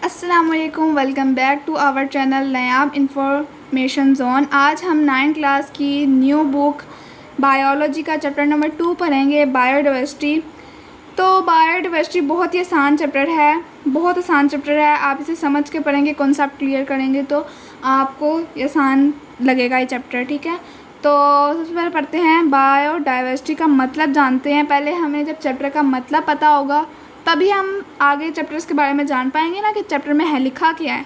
अस्सलामुअलैकुम, welcome back to our channel Nayab information zone. आज हम 9th क्लास की न्यू बुक बायोलॉजी का चैप्टर नंबर 2 पढ़ेंगे, बायोडाइवर्सिटी। तो बायोडाइवर्सिटी बहुत ही आसान चैप्टर है, बहुत आसान चैप्टर है। आप इसे समझ के पढ़ेंगे, कॉन्सेप्ट क्लियर करेंगे तो आपको आसान लगेगा ये चैप्टर, ठीक है। तो सबसे पहले पढ़ते हैं बायोडाइवर्सिटी का मतलब जानते हैं। पहले हमें जब चैप्टर का मतलब पता होगा तभी हम आगे चैप्टर्स के बारे में जान पाएंगे ना कि चैप्टर में है लिखा क्या है।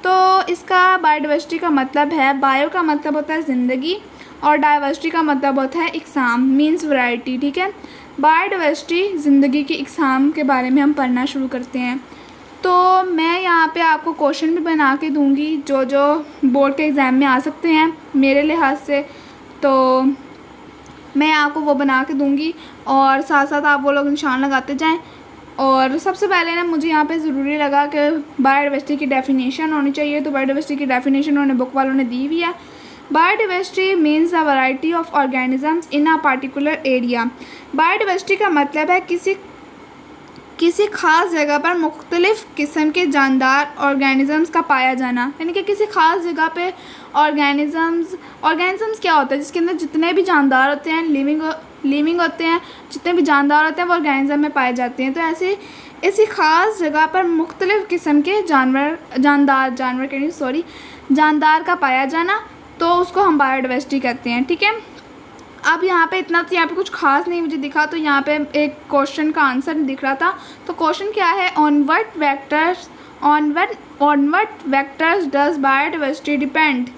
तो इसका बायोडाइवर्सिटी का मतलब है, बायो का मतलब होता है ज़िंदगी और डाइवर्सिटी का मतलब होता है इकसाम, मीन्स वैरायटी, ठीक है। बायोडाइवर्सिटी ज़िंदगी की इकसाम के बारे में हम पढ़ना शुरू करते हैं। तो मैं यहाँ पे आपको क्वेश्चन भी बना के दूँगी जो जो बोर्ड के एग्ज़ाम में आ सकते हैं मेरे लिहाज से, तो मैं आपको वो बना के दूँगी और साथ साथ आप वो लोग निशान लगाते जाएँ। और सबसे पहले ना मुझे यहाँ पे ज़रूरी लगा कि बायोडाइवर्सिटी की डेफिनेशन होनी चाहिए, तो बायोडाइवर्सिटी की डेफिनेशन उन्होंने बुक वालों ने दी हुई है। Biodiversity means the variety of organisms in a particular area. Biodiversity का मतलब है किसी खास जगह पर मुख्तलिफ़ किस्म के जानदार ऑर्गेनिजम्स का पाया जाना, यानी कि किसी खास जगह पे ऑर्गेनिजम्स क्या होता है जिसके अंदर जितने भी जानदार होते हैं, लिविंग होते हैं, जितने भी जानदार होते हैं वो ऑर्गेनिज्म में पाए जाते हैं। तो ऐसे इसी ख़ास जगह पर मुख्तलिफ़ किस्म के जानदार का पाया जाना, तो उसको हम बायोडाइवर्सिटी कहते हैं, ठीक है। अब यहाँ पे इतना तो यहाँ पे कुछ खास नहीं मुझे दिखा, तो यहाँ पे एक क्वेश्चन का आंसर दिख रहा था। तो क्वेश्चन क्या है, on what vectors does biodiversity depend.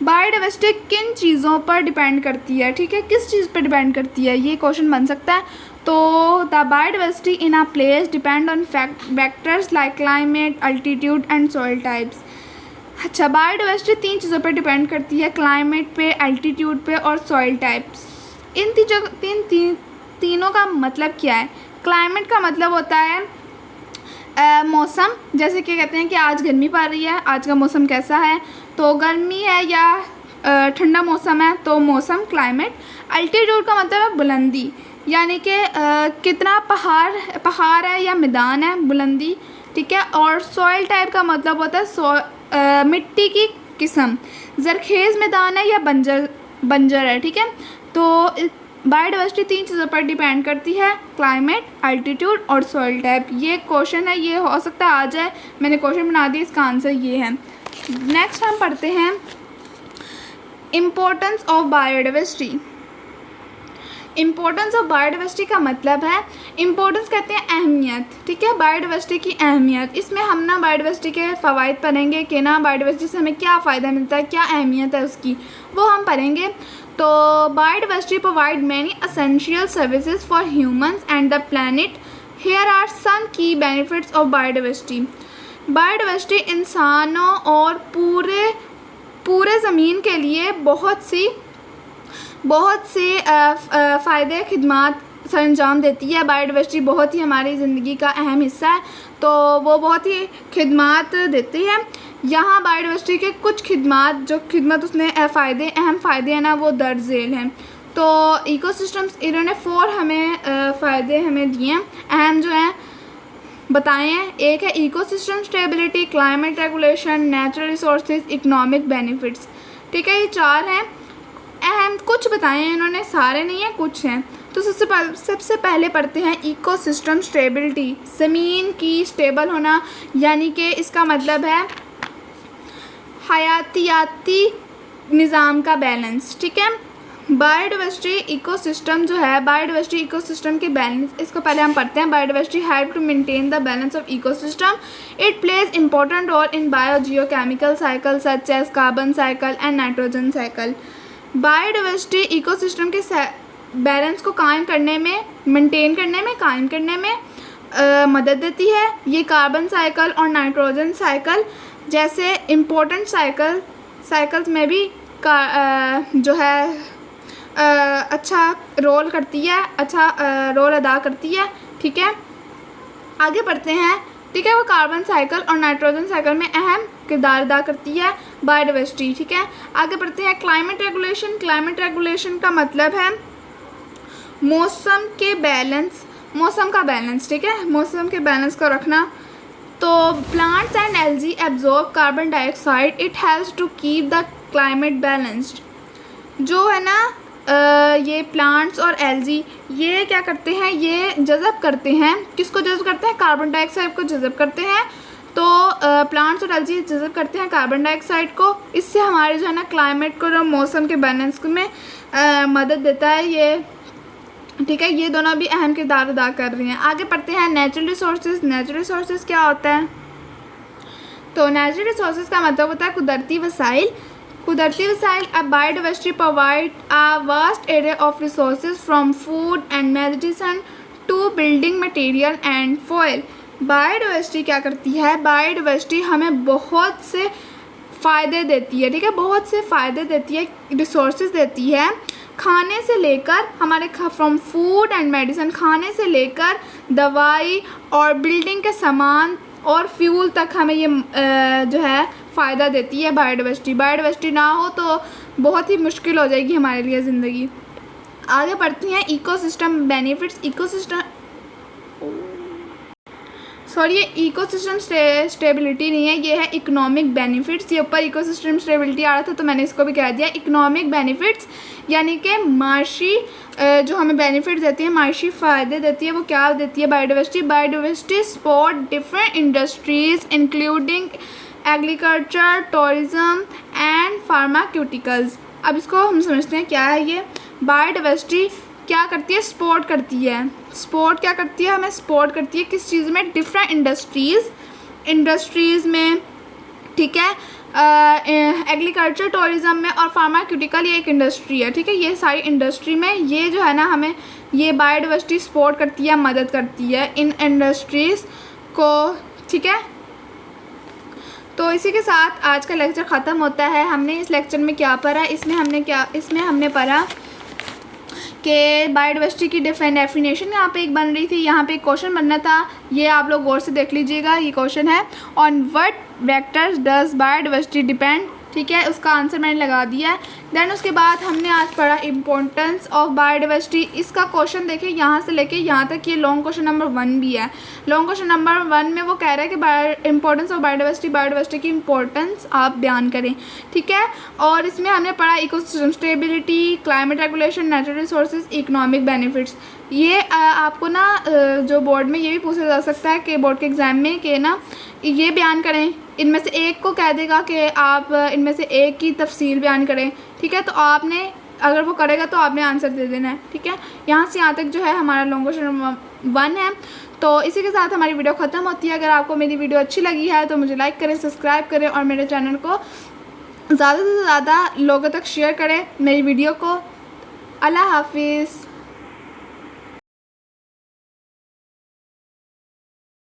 Biodiversity किन चीज़ों पर डिपेंड करती है, ठीक है, किस चीज़ पर डिपेंड करती है, ये क्वेश्चन बन सकता है। तो the biodiversity in a place depend on factors like climate, altitude and soil types. अच्छा, बायोडाइवर्सिटी 3 चीज़ों पर डिपेंड करती है, क्लाइमेट पे, अल्टीट्यूड पे और सॉइल टाइप्स। इन तीनों का मतलब क्या है। क्लाइमेट का मतलब होता है मौसम, जैसे कि कहते हैं कि आज गर्मी पड़ रही है, आज का मौसम कैसा है, तो गर्मी है या ठंडा मौसम है, तो मौसम, क्लाइमेट। अल्टीट्यूड का मतलब है बुलंदी, यानी कि कितना पहाड़ है या मैदान है, बुलंदी, ठीक है। और सॉइल टाइप का मतलब होता है मिट्टी की किस्म, ज़रखेज़ मैदान है या बंजर है, ठीक है। तो बायोडाइवर्सिटी 3 चीज़ों पर डिपेंड करती है, क्लाइमेट, अल्टीट्यूड और सॉइल टाइप। ये क्वेश्चन है, ये हो सकता है आ जाए, मैंने क्वेश्चन बना दिया, इसका आंसर ये है। नेक्स्ट हम पढ़ते हैं importance of biodiversity. Importance of biodiversity का मतलब है, इम्पोर्टेंस कहते हैं अहमियत, ठीक है, बायोडाइवर्सिटी की अहमियत। इसमें हम ना बायोडाइवर्सिटी के फ़वाइद पढ़ेंगे कि ना बायोडाइवर्सिटी से हमें क्या फ़ायदा मिलता है, क्या अहमियत है उसकी, वो हम पढ़ेंगे। तो biodiversity provide many essential services for humans and the planet. Here are some key benefits of biodiversity. Biodiversity इंसानों और पूरे ज़मीन के लिए बहुत से फ़ायदे खिदमात सरंजाम देती है। बायोडाइवर्सिटी बहुत ही हमारी ज़िंदगी का अहम हिस्सा है, तो वो बहुत ही खिदमात देती है। यहाँ बायोडाइवर्सिटी के कुछ खिदमत उसने अहम फ़ायदे हैं ना, वो दर्ज झेल हैं। तो इकोसिस्टम्स, इन्होंने 4 हमें फ़ायदे हमें दिए हैं, अहम जो हैं बताए हैं। एक है ecosystem stability, climate regulation, natural resources, economic benefits, ठीक है, ये 4 हैं अहम। कुछ बताए हैं इन्होंने, सारे नहीं हैं, कुछ हैं। तो सबसे पहले पढ़ते हैं इकोसिस्टम स्टेबिलिटी, ज़मीन की स्टेबल होना, यानी कि इसका मतलब है हयातियाती निज़ाम का बैलेंस, ठीक है। बायोडाइवर्सिटी इकोसिस्टम जो है, बायोडाइवर्सिटी इकोसिस्टम के बैलेंस, इसको पहले हम पढ़ते हैं। Biodiversity help to maintain the balance of ecosystem. It plays important role in biogeochemical cycle such as carbon cycle and nitrogen cycle. Biodiversity ecosystem के बैलेंस को कायम करने में, मेंटेन करने में, कायम करने में मदद देती है। ये कार्बन साइकिल और नाइट्रोजन साइकिल जैसे इम्पोर्टेंट साइकिल्स में भी जो है अच्छा रोल करती है, अच्छा रोल अदा करती है, ठीक है। आगे बढ़ते हैं, ठीक है, वो कार्बन साइकिल और नाइट्रोजन साइकिल में अहम किरदार अदा करती है बायोडाइवर्सिटी, ठीक है। आगे बढ़ते हैं क्लाइमेट रेगुलेशन। क्लाइमेट रेगुलेशन का मतलब है मौसम के बैलेंस मौसम का बैलेंस, ठीक है, मौसम के बैलेंस को रखना। तो plants and algae absorb carbon dioxide, it helps to keep the climate balanced. जो है ना ये प्लांट्स और एल्गी ये क्या करते हैं, ये जज़ब करते हैं, किसको जज़ब करते हैं, कार्बन डाइऑक्साइड को जज़ब करते हैं। तो प्लांट्स और एल्गी जज़ब करते हैं कार्बन डाइऑक्साइड को, इससे हमारे जो है ना क्लाइमेट को, जो मौसम के बैलेंस में मदद देता है ये, ठीक है। ये दोनों भी अहम किरदार अदा कर रही हैं। आगे पढ़ते हैं नेचुरल रिसोर्सेज। नेचुरल रिसोर्सेज क्या होता है? तो नेचुरल रिसोर्सेज का मतलब होता है कुदरती वसाइल। कुदरती वसाइल a biodiversity provide a vast area of resources from food and medicine to building material and fuel. Biodiversity क्या करती है? बायोडाइवर्सिटी हमें बहुत से फ़ायदे देती है, ठीक है, बहुत से फ़ायदे देती है, रिसोर्सेज देती है, खाने से लेकर हमारे फ्रॉम फूड एंड मेडिसिन, खाने से लेकर दवाई और बिल्डिंग के सामान और फ्यूल तक हमें ये जो है फ़ायदा देती है बायोडाइवर्सिटी। बायोडाइवर्सिटी ना हो तो बहुत ही मुश्किल हो जाएगी हमारे लिए ज़िंदगी। आगे बढ़ती हैं इकोसिस्टम बेनिफिट्स। ये इकोसिस्टम स्टेबिलिटी नहीं है, ये है इकोनॉमिक बेनिफिट्स। ये ऊपर इकोसिस्टम स्टेबिलिटी आ रहा था तो मैंने इसको भी कह दिया। इकोनॉमिक बेनिफिट्स यानी कि माशी जो हमें बेनिफिट देती है, माशी फ़ायदे देती है, वो क्या देती है? Biodiversity. Biodiversity support different industries including agriculture, tourism and pharmaceuticals. अब इसको हम समझते हैं क्या है ये। बायोडाइवर्सिटी क्या करती है? सपोर्ट करती है। सपोर्ट क्या करती है? हमें सपोर्ट करती है किस चीज़ में? डिफरेंट इंडस्ट्रीज़ में, ठीक है, एग्रीकल्चर, टूरिज़्म में और फार्मास्यूटिकल ये एक इंडस्ट्री है, ठीक है। ये सारी इंडस्ट्री में ये जो है ना हमें ये बायोडाइवर्सिटी सपोर्ट करती है, मदद करती है इन इंडस्ट्रीज़ को, ठीक है। तो इसी के साथ आज का लेक्चर ख़त्म होता है। हमने इस लेक्चर में क्या पढ़ा? इसमें हमने पढ़ा कि बायोडाइवर्सिटी की डेफिनेशन यहाँ पे एक बन रही थी, यहाँ पे एक क्वेश्चन बनना था, ये आप लोग गौर से देख लीजिएगा। ये क्वेश्चन है on what vectors does biodiversity depend, ठीक है, उसका आंसर मैंने लगा दिया है। देन उसके बाद हमने आज पढ़ा इम्पोर्टेंस ऑफ बायोडाइवर्सिटी। इसका क्वेश्चन देखिए यहाँ से लेके यहाँ तक, ये लॉन्ग क्वेश्चन नंबर 1 भी है। लॉन्ग क्वेश्चन नंबर 1 में वो कह रहा है कि इम्पोर्टेंस ऑफ बायोडाइवर्सिटी की इम्पोर्टेंस आप बयान करें, ठीक है। और इसमें हमने पढ़ा ecosystem stability, climate regulation, natural resources, economic benefits. ये आपको ना जो बोर्ड में ये भी पूछा जा सकता है कि बोर्ड के एग्ज़ाम में कि ना ये बयान करें, इनमें से एक को कह देगा कि आप इनमें से एक की तफसील बयान करें, ठीक है। तो आपने अगर वो करेगा तो आपने आंसर दे देना है, ठीक है। यहाँ से यहाँ तक जो है हमारा लॉन्ग क्वेश्चन नंबर 1 है। तो इसी के साथ हमारी वीडियो ख़त्म होती है। अगर आपको मेरी वीडियो अच्छी लगी है तो मुझे लाइक करें, सब्सक्राइब करें और मेरे चैनल को ज़्यादा से ज़्यादा लोगों तक शेयर करें मेरी वीडियो को। अल्लाह हाफिज़।